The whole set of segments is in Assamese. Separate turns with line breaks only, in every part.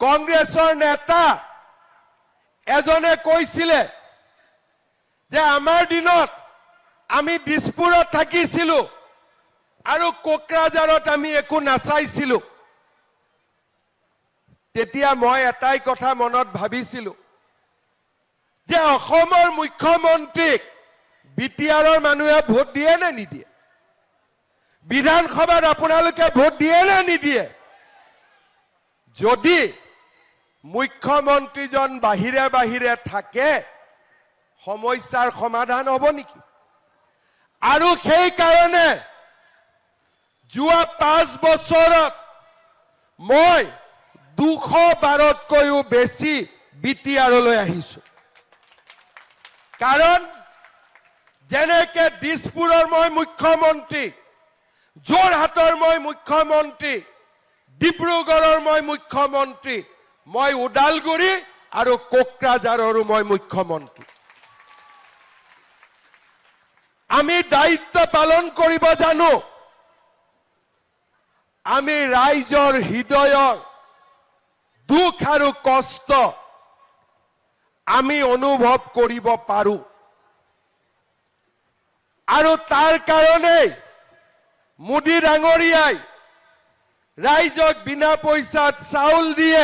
কংগ্ৰেছৰ নেতা এজনে কৈছিলে যে আমাৰ দিনত আমি দিছপুৰত থাকিছিলো আৰু কোকৰাঝাৰত আমি একো নাচাইছিলো। তেতিয়া মই এটাই কথা মনত ভাবিছিলো যে অসমৰ মুখ্যমন্ত্ৰীক বিটিআৰৰ মানুহে ভোট দিয়ে নে নিদিয়ে? বিধানসভাত আপোনালোকে ভোট দিয়ে নে নিদিয়ে? যদি মুখ্যমন্ত্ৰীজন বাহিৰে বাহিৰে থাকে সমস্যাৰ সমাধান হ'ব নেকি? আৰু সেই কাৰণে যোৱা 5 বছৰত মই 212তকৈও বেছি বিটিআৰলৈ আহিছো। কাৰণ যেনেকে দিছপুৰৰ মই মুখ্যমন্ত্ৰী, যোৰহাটৰ মই মুখ্যমন্ত্ৰী, ডিব্ৰুগড়ৰ মই মুখ্যমন্ত্ৰী, মই ওদালগুৰি আৰু কোকৰাঝাৰৰো মই মুখ্যমন্ত্ৰী। আমি দায়িত্ব পালন কৰিব জানো। আমি ৰাইজৰ হৃদয়ৰ দুখ আৰু কষ্ট আমি অনুভৱ কৰিব পাৰো। আৰু তাৰ কাৰণে মোদী ডাঙৰীয়াই ৰাইজক বিনা পইচাত চাউল দিয়ে,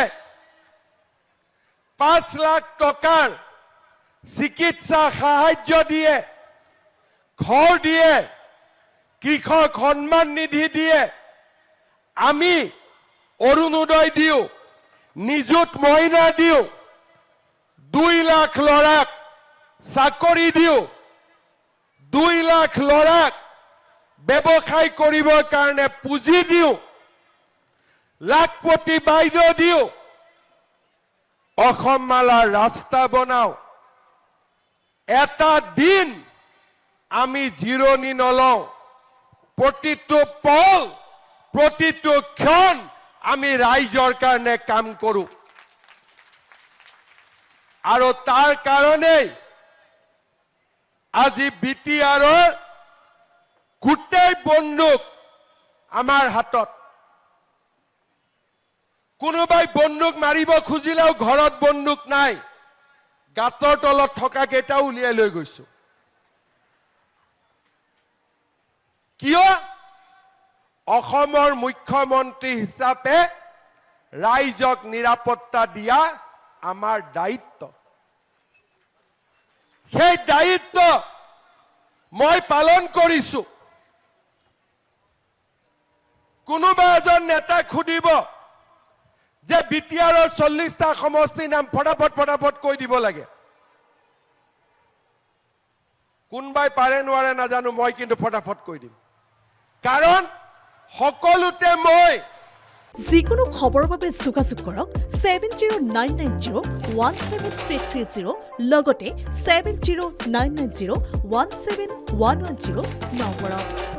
5 লাখ টকাৰ চিকিৎসা সাহায্য দিয়ে, ঘৰ দিয়ে, কৃষক সন্মান নিধি দিয়ে, আমি অৰুণোদয় দিওঁ, নিযুত মইনা দিওঁ, 2 লাখ ল'ৰাক চাকৰি দিওঁ, 2 লাখ ল'ৰাক ব্যৱসায় কৰিবৰ কাৰণে পুঁজি দিওঁ, লাখপতি বাইদেউ দিওঁ, অসম মালাৰ ৰাস্তা বনাওঁ। এটা দিন আমি জিৰণি নলওঁ। প্ৰতিটো পল, প্ৰতিটো ক্ষণ আমি ৰাইজৰ কাৰণে কাম কৰোঁ। আৰু তাৰ কাৰণেই আজি বিটিআৰৰ গোটেই বন্দুক আমাৰ হাতত। কোনোবাই বন্দুক মাৰিব খুজিলেও ঘৰত বন্দুক নাই, গাঁতৰ তলত থকা কেইটা উলিয়াই লৈ গৈছো। কিয়? অসমৰ মুখ্যমন্ত্ৰী হিচাপে ৰাইজক নিৰাপত্তা দিয়া আমাৰ দায়িত্ব। সেই দায়িত্ব মই পালন কৰিছো। কোনোবা এজন নেতাক সুধিব যে বিটিআৰৰ 40টা সমষ্টিৰ নাম ফটাফট কৈ দিব লাগে। কোনবাই পাৰে নোৱাৰে নাজানো, মই কিন্তু ফটাফট কৈ দিম। কাৰণ সকলোতে মই
যিকোনো খবৰৰ বাবে যোগাযোগ কৰক 7099017330 লগতে 7099017110 নম্বৰত।